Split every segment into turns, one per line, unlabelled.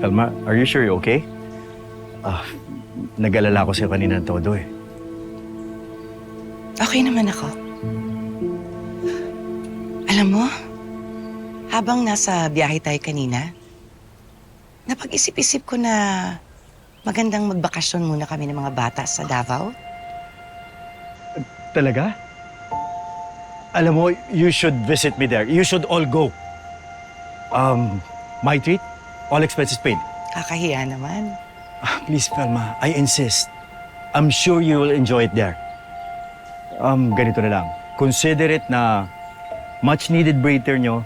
Kalma, are you sure you're okay? Nag-alala ko sa'yo kanina ng todo eh.
Okay naman ako. Alam mo, habang nasa biyahe tayo kanina, napag-isip-isip ko na magandang magbakasyon muna kami ng mga bata sa Davao.
Talaga? Alam mo, you should visit me there. You should all go. My treat, all expenses paid.
Kakahiya naman.
Please, Velma, I insist. I'm sure you will enjoy it there. Ganito na lang. Consider it na much-needed breather nyo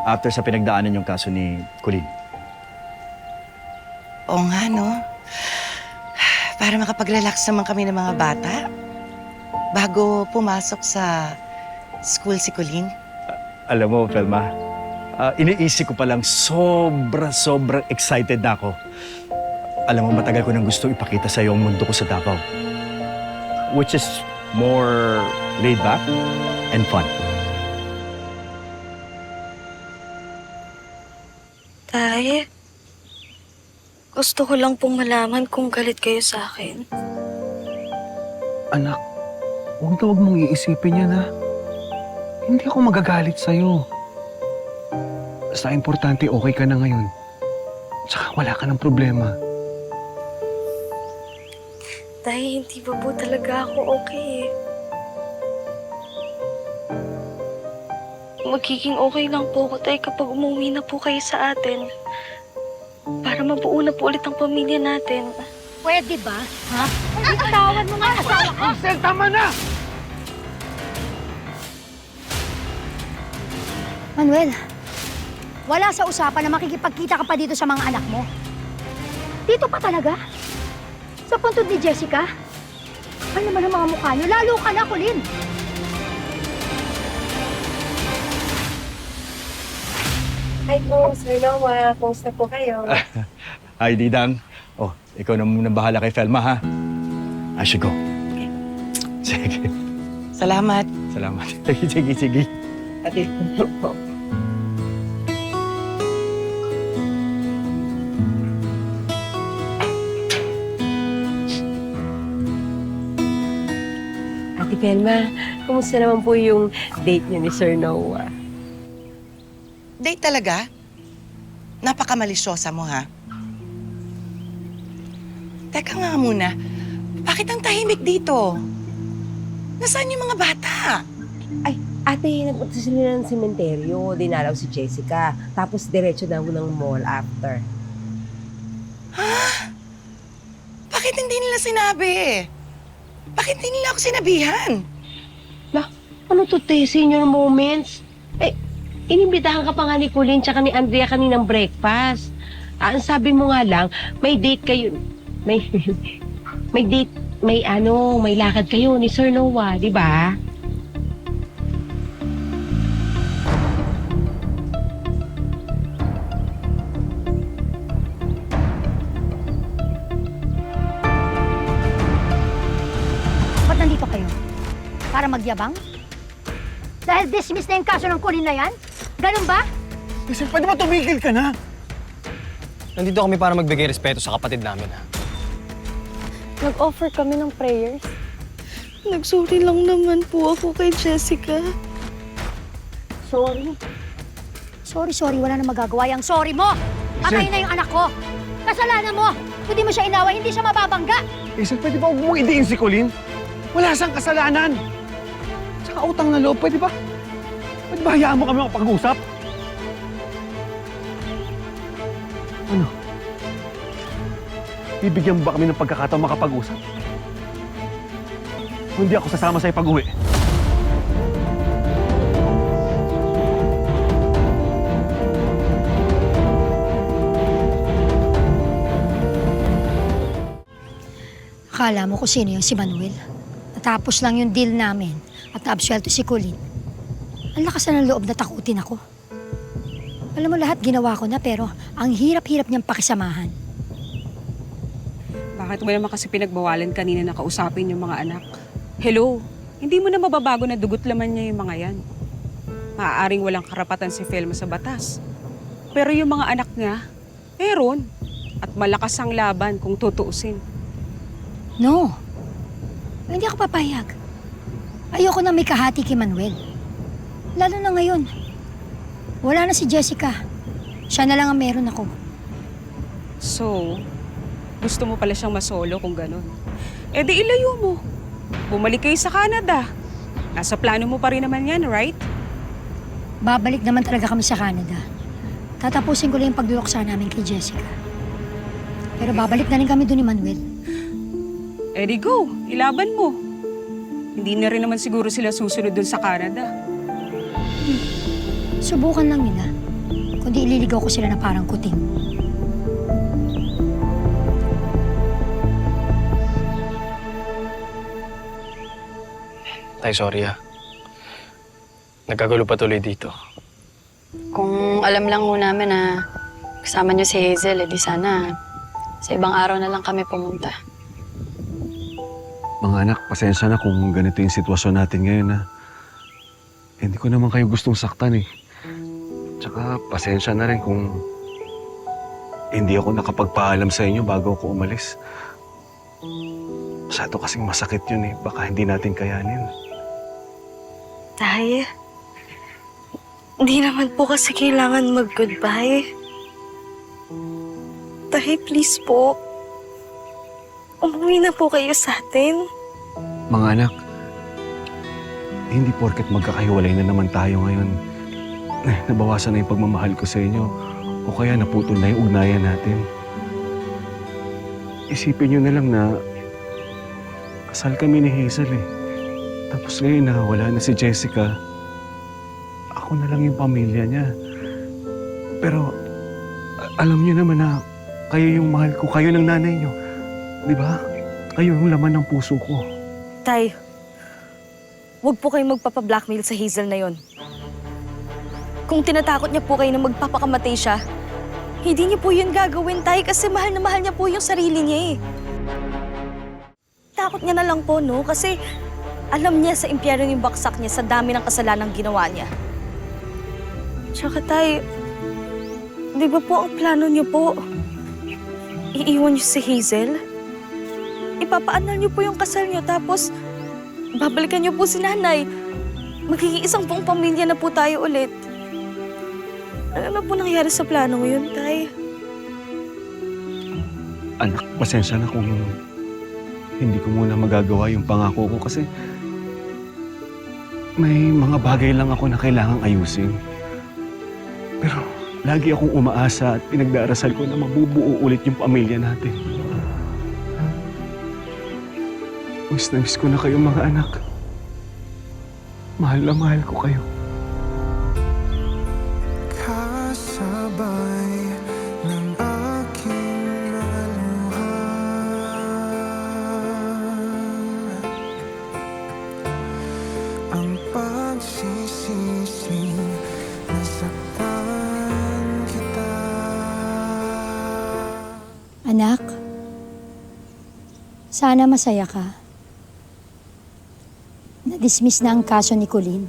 after sa pinagdaanan yung kaso ni Colleen.
Oo nga, no? Para makapag-relax naman kami ng mga bata bago pumasok sa school si Colleen.
Alam mo, Velma, iniisip ko palang sobrang excited na ako. Alam mo, matagal ko nang gusto ipakita sa'yo ang mundo ko sa Davao. Which is more laid back and fun.
Tay, gusto ko lang pong malaman kung galit kayo sa akin.
Anak, huwag mong iisipin yan, ha? Hindi ako magagalit sa'yo. Basta importante, okay ka na ngayon. Tsaka wala ka ng problema.
Tay, hindi ba po talaga ako okay? Magiging okay lang po ako, tay, kapag umuwi na po kayo sa atin. Para mabuo na po ulit ang pamilya natin.
Pwede ba? Ha? Bitawan mo nga ang asawa ko.
Marcel, tama na!
Manuel, wala sa usapan na makikipagkita ka pa dito sa mga anak mo. Dito pa talaga? Sa puntod ni Jessica? Kapal naman ang mga mukha niyo. Lalo ka na, Colleen.
Hi po, Sir Noah. Kumusta po kayo?
Hi, Didang. Oh, ikaw na muna bahala kay Velma, ha? I should go. Sige.
Salamat.
Salamat. Sige.
Ate po. Ate Velma, kumusta naman po yung date niyo ni Sir Noah?
Date talaga? Napakamalisyosa mo, ha? Teka nga muna, bakit ang tahimik dito? Nasaan yung mga bata?
Ay, ate, nagpunta sila ng sementeryo. Dinalaw si Jessica. Tapos diretso daw ng mall after.
Bakit hindi nila sinabi? Bakit hindi nila ako sinabihan?
Ano to, te? Senior moments? Eh, inimbitahan ka pa nga ni Colleen tsaka ni Andrea kaninang breakfast. Ang sabi mo nga lang, may date kayo. May date, may lakad kayo ni Sir Noah, di ba?
Ba't nandito kayo? Para magyabang? Dahil dismiss na yung kaso ng Colleen na yan? Ganun ba?
Marcel, pwede ba tumigil ka na?
Nandito kami para magbigay respeto sa kapatid namin, ha?
Nag-offer kami ng prayers. Nagsorry lang naman po ako kay Jessica.
Sorry. Sorry. Wala na magagawa yung sorry mo. Patay na yung anak ko. Kasalanan mo. Kung di mo siya inawa, hindi siya mababangga.
Marcel, pwede ba huwag mong idiin si Colleen? Wala siyang kasalanan. Tsaka utang na loob, pwede ba? Pwede ba hayaan mo kami makapag-usap? Ano? Bibigyan mo ba kami ng pagkakataon makapag-usap? Kung hindi ako sasama sa'yo pag-uwi.
Akala mo kung sino yung si Manuel. Natapos lang yung deal namin at naabsuelto si Colleen. Ang lakas na ng loob na takutin ako. Alam mo, lahat ginawa ko na pero ang hirap-hirap niyang pakisamahan.
Bakit mo naman kasi pinagbawalan kanina na kausapin yung mga anak? Hello, hindi mo na mababago na dugot laman niya yung mga yan. maaaring walang karapatan si Felma sa batas. Pero yung mga anak niya, meron. At malakas ang laban kung tutuusin.
No. Hindi ako papayag. Ayoko na may kahati kay Manuel. Lalo na ngayon. Wala na si Jessica. Siya na lang ang meron ako.
So, gusto mo pala siyang masolo kung ganun. Eh di ilayo mo. Bumalik kayo sa Canada. Nasa plano mo pa rin naman yan, right?
Babalik naman talaga kami sa Canada. Tatapusin ko lang yung pagluloksa namin kay Jessica. Pero babalik na rin kami doon ni Manuel.
Eh di go, ilaban mo. Hindi na rin naman siguro sila susunod dun sa Canada.
Subukan lang nila. Kundi ililigaw ko sila na parang kuting.
Tay, sorry Nagkagulo pa tuloy dito.
Kung alam lang ho namin na kasama niyo si Hazel, edi sana sa ibang araw na lang kami pumunta.
Mga anak, pasensya na kung ganito yung sitwasyon natin ngayon, ha. Hindi ko naman kayo gustong saktan, eh. Tsaka, pasensya na rin kung hindi ako nakapagpaalam sa inyo bago ako umalis. Masyado kasing masakit yun, eh. Baka hindi natin kayanin.
Tay, hindi naman po kasi kailangan mag-goodbye. Tay, please po. Umuwi na po kayo sa atin.
Mga anak, hindi porket magkakahiwalay na naman tayo ngayon, nabawasan na yung pagmamahal ko sa inyo o kaya naputol na yung ugnayan natin. Isipin nyo na lang na kasal kami ni Hazel, eh. Tapos ngayon na wala na si Jessica, ako na lang yung pamilya niya. Pero alam niyo naman na kayo yung mahal ko, kayo ng nanay niyo. Di ba? Kayo yung laman ng puso ko.
Tay, huwag po kayong magpapa-blackmail sa Hazel na yon. Kung tinatakot niya po kayo na magpapakamatay siya, hindi niyo po yun gagawin, Tay, kasi mahal na mahal niya po yung sarili niya eh. Takot niya na lang po, no? Kasi alam niya sa impyerno yung baksak niya sa dami ng kasalanang ginawa niya. Tsaka, Tay, di ba po ang plano niyo po? Iiwan niyo si Hazel? Ipapaanal niyo po yung kasal niyo, tapos babalikan niyo po si nanay. Magiging isang buong pamilya na po tayo ulit. Ano na po nangyari sa plano mo yun, Tay?
Anak, pasensya na kung hindi ko muna magagawa yung pangako ko kasi may mga bagay lang ako na kailangang ayusin. Pero lagi akong umaasa at pinagdarasal ko na mabubuo ulit yung pamilya natin. Miss na miss ko na kayo, mga anak. Mahal na mahal ko kayo.
Kasabay ng aking luha, ang pagsisisi nasaktan kita.
Anak, sana masaya ka. Na-dismiss na ang kaso ni Colleen.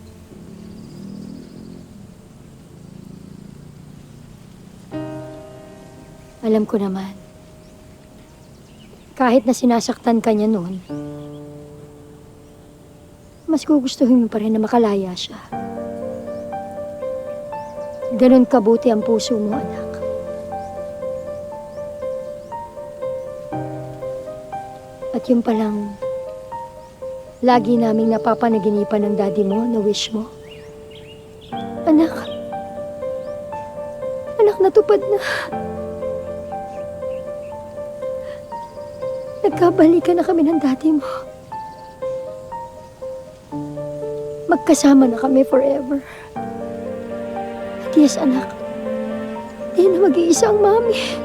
Alam ko naman, kahit na sinasaktan ka niya noon, mas gugustuhin mo pa rin na makalaya siya. Ganon kabuti ang puso mo, anak. At yung palang lagi naming napapanaginipan ng daddy mo na wish mo. Anak, natupad na. Nagkabalikan na kami ng daddy mo. Magkasama na kami forever. At yes, anak, di na mag-iisa ang mami.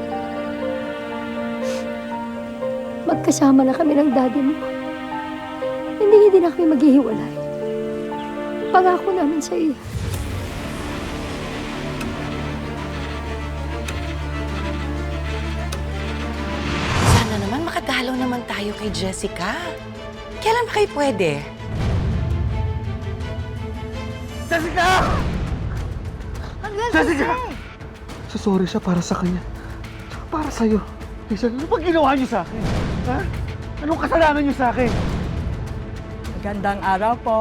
Magkasama na kami ng daddy mo. Hindi na kami maghihiwalay. Pangako namin sa iyo.
Sana naman makadalaw naman tayo kay Jessica. Kailan ba kayo pwede?
Jessica!
Manuel,
Jessica!
kasi!
Sorry siya para sa kanya. Tsaka para sa'yo. Hazel, ano ba ginawa niyo sa akin? Ha? Anong kasalanan niyo sa akin?
Magandang araw po.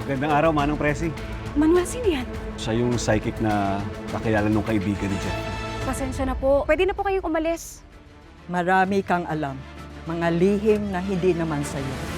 Magandang araw, Manong Presi.
Manuel, sino yan?
Siya yung psychic na kakilala nung kaibigan ni Jeff.
Pasensya na po. Pwede na po kayong umalis.
Marami kang alam. Mga lihim na hindi naman sa'yo.